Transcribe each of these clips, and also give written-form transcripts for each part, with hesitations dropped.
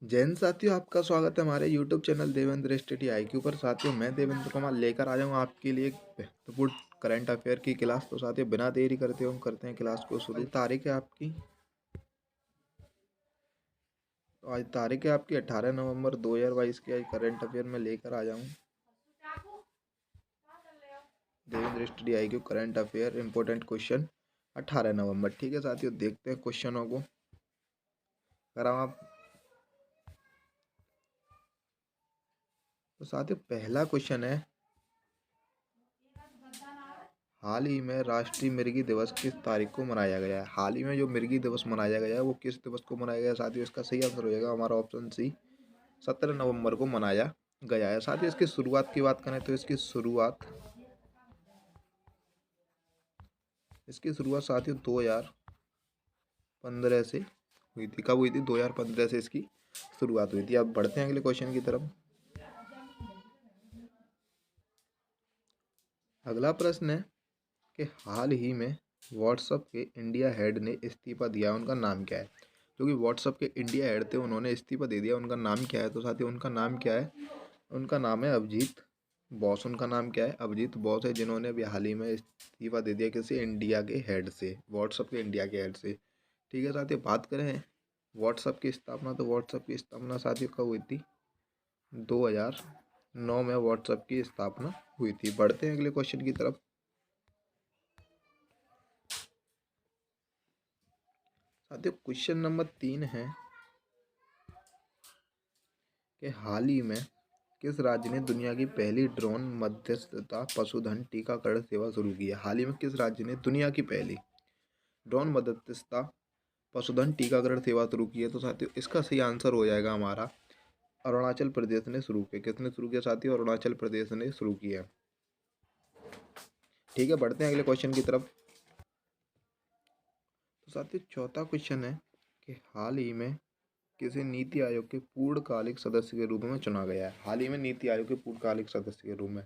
जैन साथियों, आपका स्वागत है हमारे YouTube channel Devendra study IQ पर। साथियों, मैं देवेंद्र कुमार लेकर आ जाऊँ आपके लिए एक महत्वपूर्ण करंट अफेयर की क्लास। तो साथियों, बिना देरी करते हुए हम करते हैं क्लास को शुरू। तारीख है आपकी तो आज तारीख है आपकी 18 नवंबर 2022 की। आज करंट अफेयर में लेकर आ जाऊँ Devendra study IQ current affair important question 18 नवंबर। ठीक है साथियों, देखते हैं क्वेश्चनों को। अगर आप तो साथियों, पहला क्वेश्चन है, हाल ही में राष्ट्रीय मिर्गी दिवस किस तारीख को मनाया गया है? हाल ही में जो मिर्गी दिवस मनाया गया है वो किस दिवस को मनाया गया है? साथियों, इसका सही आंसर हो जाएगा हमारा ऑप्शन सी, 17 नवंबर को मनाया गया है। साथियों, इसकी शुरुआत की बात करें तो इसकी शुरुआत साथियों 2015 से हुई थी। कब हुई थी? 2015 से इसकी शुरुआत हुई थी। अब बढ़ते हैं अगले क्वेश्चन की तरफ। अगला प्रश्न है कि हाल ही में व्हाट्सएप के इंडिया हेड ने इस्तीफा दिया, उनका नाम क्या है? जो कि व्हाट्सएप के इंडिया हेड थे, उन्होंने इस्तीफा दे दिया, उनका नाम क्या है? तो साथियों, उनका नाम क्या है? उनका नाम है अभिजीत बॉस। उनका नाम क्या है? अभिजीत बॉस है, जिन्होंने अभी हाल ही में इस्तीफा दे दिया किसी इंडिया के हेड से, व्हाट्सएप के इंडिया के हेड से। ठीक है साथियों, बात करें व्हाट्सएप की स्थापना, तो व्हाट्सएप की स्थापना साथियों कब हुई थी? 2009 में व्हाट्सएप की स्थापना हुई थी। बढ़ते हैं अगले क्वेश्चन की तरफ। साथियों, क्वेश्चन नंबर 3 है कि हाल ही में किस राज्य ने दुनिया की पहली ड्रोन मध्यस्थता पशुधन टीकाकरण सेवा शुरू की है? हाल ही में किस राज्य ने दुनिया की पहली ड्रोन मध्यस्थता पशुधन टीकाकरण सेवा शुरू की है? तो साथियों, इसका सही आंसर हो जाएगा हमारा अरुणाचल प्रदेश ने शुरू किया। किसने शुरू किया साथियों? अरुणाचल प्रदेश ने शुरू किया। ठीक है, बढ़ते हैं अगले क्वेश्चन की तरफ। तो साथियों, चौथा क्वेश्चन है कि हाल ही में किसे नीति आयोग के पूर्णकालिक सदस्य के रूप में चुना गया है? हाल ही में नीति आयोग के पूर्णकालिक सदस्य के रूप में,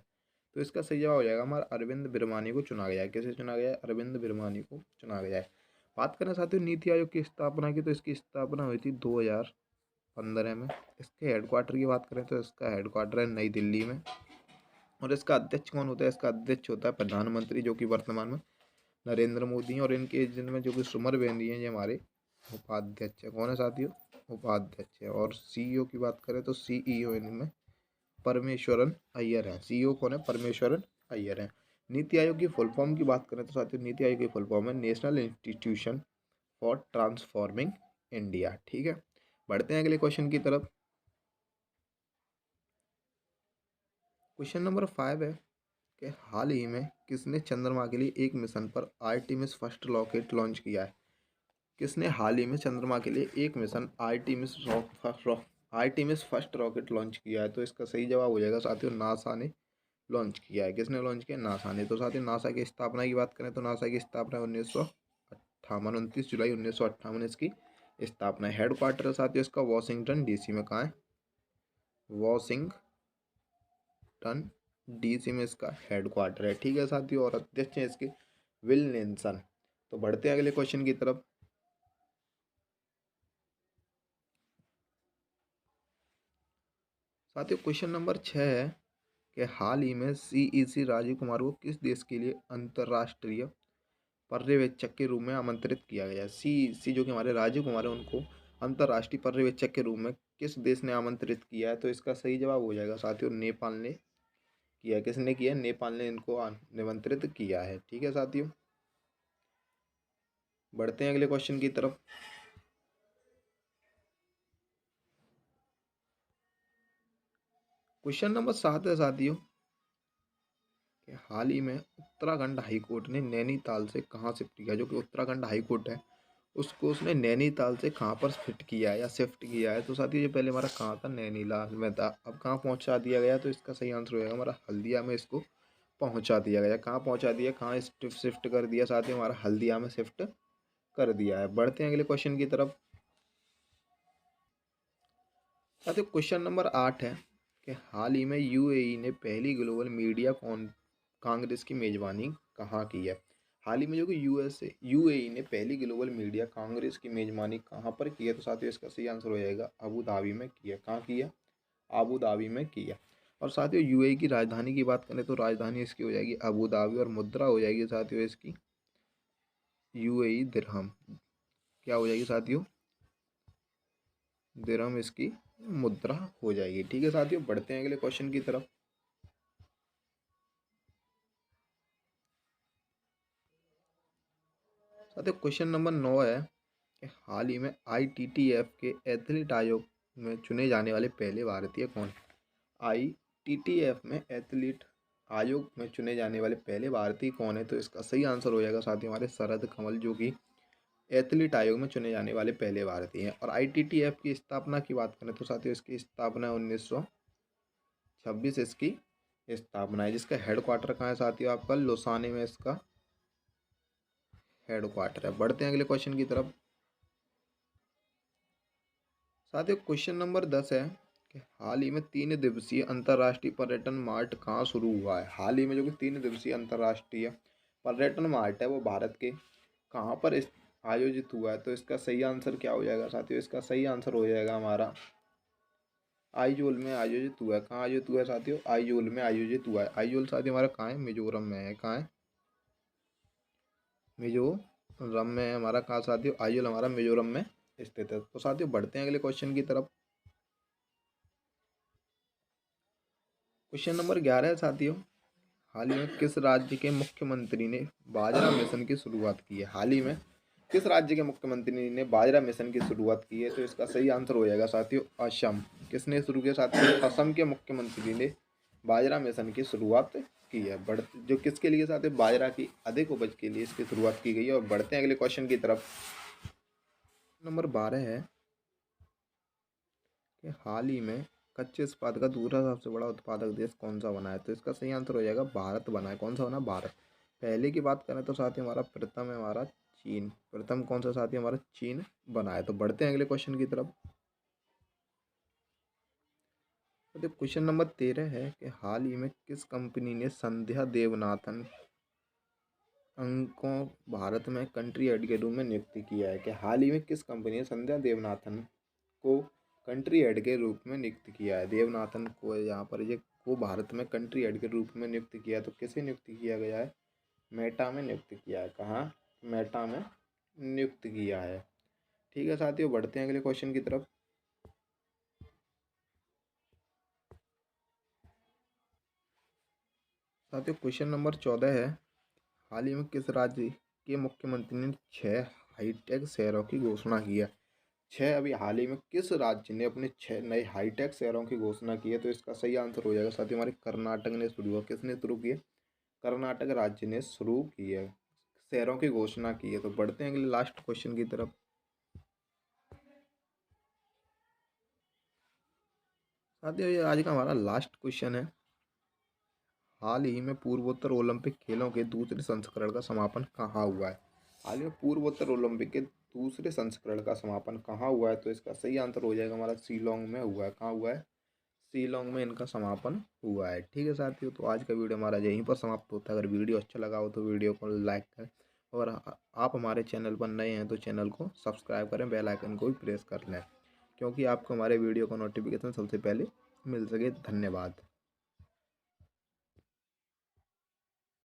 तो इसका सही जवाब हो जाएगा हमारा अरविंद बिरमानी को चुना गया है। किसे चुना गया है? अरविंद बिरमानी को चुना गया है। बात करें साथियों नीति आयोग की स्थापना की, तो इसकी स्थापना हुई थी 2015 में। इसके हेडक्वार्टर की बात करें तो इसका हेडक्वार्टर है नई दिल्ली में। और इसका अध्यक्ष कौन होता है? इसका अध्यक्ष होता है प्रधानमंत्री, जो कि वर्तमान में नरेंद्र मोदी हैं। और इनके जिनमें जो कि सुमर बेंद्री हैं, ये हमारे उपाध्यक्ष है। कौन है साथियों? उपाध्यक्ष है। और सीईओ की बात करें तो सीईओ इनमें परमेश्वरन अय्यर है। सीईओ कौन है? परमेश्वरन अय्यर है। नीति आयोग की फुल फॉर्म की बात करें तो साथियों, नीति आयोग की फुल फॉर्म है national institution for transforming India. ठीक है, बढ़ते हैं अगले क्वेश्चन की तरफ। क्वेश्चन नंबर 5 है कि हाल ही में किसने चंद्रमा के लिए एक मिशन पर आर्टिमिस फर्स्ट रॉकेट लॉन्च किया है? किसने हाल ही में चंद्रमा के लिए एक mission Artemis first rocket launch किया है? तो इसका सही जवाब हो जाएगा साथियों नासा ने लॉन्च किया है। किसने लॉन्च किया? नासा ने। तो साथियों, नासा की स्थापना की बात करें तो नासा की स्थापना 1958, 29 जुलाई 1958 इसकी स्थापना है। हेडक्वार्टर साथियों इसका वॉशिंगटन डीसी में। कहाँ है? वॉशिंगटन डीसी में इसका हेडक्वार्टर है। ठीक है साथियों, और अध्यक्ष हैं इसके विल नेल्सन। तो बढ़ते हैं अगले क्वेश्चन की तरफ। साथियों, क्वेश्चन नंबर 6 है कि हाल ही में सीईसी राजीव कुमार को किस देश के लिए अंतर्राष्ट्रीय पर्यवेक्षक के रूप में आमंत्रित किया गया? सीईसी जो कि हमारे राजीव कुमार है, उनको अंतर्राष्ट्रीय पर्यवेक्षक के रूप में किस देश ने आमंत्रित किया है? तो इसका सही जवाब हो जाएगा साथियों नेपाल ने किया। किसने किया? नेपाल ने इनको निमंत्रित किया है। ठीक है साथियों, बढ़ते हैं अगले क्वेश्चन की तरफ। क्वेश्चन नंबर 7 है साथियों कि हाल ही में उत्तराखंड हाई कोर्ट ने नैनीताल से कहाँ शिफ्ट किया? जो कि उत्तराखंड हाई कोर्ट है, उसको उसने नैनीताल से कहाँ पर फिट किया है या शिफ्ट किया है? तो साथियों, ये पहले हमारा कहाँ था? नैनीताल में था। अब कहाँ पहुँचा दिया गया? तो इसका सही आंसर होगा हमारा हल्दिया में इसको पहुँचा दिया गया। कहाँ पहुँचा दिया? कहाँ शिफ्ट कर दिया साथियों? हमारा हल्दिया में शिफ्ट कर दिया है। बढ़ते हैं अगले क्वेश्चन की तरफ। साथियों, क्वेश्चन नंबर 8 है कि हाल ही में यूएई ने पहली ग्लोबल मीडिया कांग्रेस की मेजबानी कहाँ की है? हाल ही में जो कि यूएई ने पहली ग्लोबल मीडिया कांग्रेस की मेजबानी कहाँ पर की है? तो साथियों इसका सही आंसर हो जाएगा अबू धाबी में किया। कहाँ किया? अबू धाबी में किया। और साथियों यूएई की राजधानी की बात करें तो राजधानी इसकी हो जाएगी अबू धाबी, और मुद्रा हो जाएगी साथियों इसकी यूएई दिरहम। क्या हो जाएगी साथियों? दिरहम इसकी मुद्रा हो जाएगी। ठीक है साथियों, बढ़ते हैं अगले क्वेश्चन की तरफ। साथियों क्वेश्चन नंबर 9 है कि हाल ही में आईटीटीएफ के एथलीट आयोग में चुने जाने वाले पहले भारतीय कौन? आईटीटीएफ में एथलीट आयोग में चुने जाने वाले पहले भारतीय कौन है? तो इसका सही आंसर हो जाएगा साथियों हमारे शरद कमल, जो कि एथलीट आयोग में चुने जाने वाले पहले भारतीय हैं। और आईटीटीएफ की स्थापना की बात करें तो साथियों इसकी स्थापना 1926 इसकी स्थापना है, जिसका हेड क्वार्टर कहाँ है साथियों? आपका लोसाने में इसका हेड क्वार्टर है। बढ़ते हैं अगले क्वेश्चन की तरफ। साथियों क्वेश्चन नंबर 10 है कि हाल ही में 3 दिवसीय अंतर्राष्ट्रीय पर्यटन मार्ट कहाँ शुरू हुआ है? हाल ही में जो कि 3 दिवसीय अंतर्राष्ट्रीय पर्यटन मार्ट है वो भारत के कहाँ पर आयोजित हुआ है? तो इसका सही आंसर क्या हो जाएगा साथियों? इसका सही आंसर हो जाएगा हमारा आइजोल में आयोजित हुआ है। कहाँ आयोजित हुआ है साथियों? आइजोल में आयोजित हुआ है। आइजोल साथियों हमारा कहाँ है? मिजोरम में है। कहाँ है? मिजोरम में है हमारा। कहाँ साथियों? आइजोल हमारा मिजोरम में स्थित है। तो साथियों बढ़ते हैं अगले क्वेश्चन की तरफ। क्वेश्चन नंबर 11 है साथियों, हाल ही में किस राज्य के मुख्यमंत्री ने बाजरा मिशन की शुरुआत की है? हाल ही में किस राज्य के मुख्यमंत्री ने बाजरा मिशन की शुरुआत की है? तो इसका सही आंसर हो जाएगा साथियों असम। किसने शुरू किया साथियों? असम के मुख्यमंत्री ने बाजरा मिशन की शुरुआत की है। जो किसके लिए साथियों? बाजरा की अधिक उपज के लिए इसकी शुरुआत की गई है। और बढ़ते हैं अगले क्वेश्चन की तरफ। नंबर 12 है कि हाल ही में कच्चे इस्पात का दूसरा सबसे बड़ा उत्पादक देश कौन सा बना है? तो इसका सही आंसर हो जाएगा भारत बना है। कौन सा बना? भारत। पहले की बात करें तो साथ ही हमारा प्रथम है हमारा चीन। प्रथम कौन सा साथी? हमारा चीन बना है। तो बढ़ते हैं अगले क्वेश्चन की तरफ। तो क्वेश्चन नंबर 13 है कि हाल ही में किस कंपनी ने संध्या देवनाथन अंकों भारत में कंट्री हेड के रूप में नियुक्त किया है? कि हाल ही में किस कंपनी ने संध्या देवनाथन को कंट्री हेड के रूप में नियुक्त किया है? देवनाथन को यहाँ पर ये को भारत में कंट्री हेड के रूप में नियुक्त किया है। तो किसे नियुक्त किया गया है? मेटा में नियुक्त किया है। कहाँ? मेटा में नियुक्त किया है। ठीक है साथियों, बढ़ते हैं अगले क्वेश्चन की तरफ। साथियों क्वेश्चन नंबर 14 है, हाल ही में किस राज्य के मुख्यमंत्री ने 6 हाईटेक शहरों की घोषणा की है? 6 अभी हाल ही में किस राज्य ने अपने 6 नए हाईटेक शहरों की घोषणा की है? तो इसका सही आंसर हो जाएगा साथियों हमारे कर्नाटक ने शुरू हुआ। किसने शुरू की है? कर्नाटक राज्य ने शुरू की है, शहरों की घोषणा की है। तो बढ़ते हैं अगले लास्ट क्वेश्चन की तरफ। साथियों ये आज का हमारा लास्ट क्वेश्चन है, हाल ही में पूर्वोत्तर ओलंपिक खेलों के दूसरे संस्करण का समापन कहाँ हुआ है? हाल ही में पूर्वोत्तर ओलंपिक के दूसरे संस्करण का समापन कहाँ हुआ है? तो इसका सही आंसर हो जाएगा हमारा शिलोंग में हुआ है। कहाँ हुआ है? शिलोंग में इनका समापन हुआ है। ठीक है साथियों, तो आज का वीडियो हमारा यहीं पर समाप्त होता है। अगर वीडियो अच्छा लगा हो तो वीडियो को लाइक करें, और आप हमारे चैनल पर नए हैं तो चैनल को सब्सक्राइब करें, बेल आइकन को भी प्रेस कर लें, क्योंकि आपको हमारे वीडियो का नोटिफिकेशन सबसे पहले मिल सके। धन्यवाद।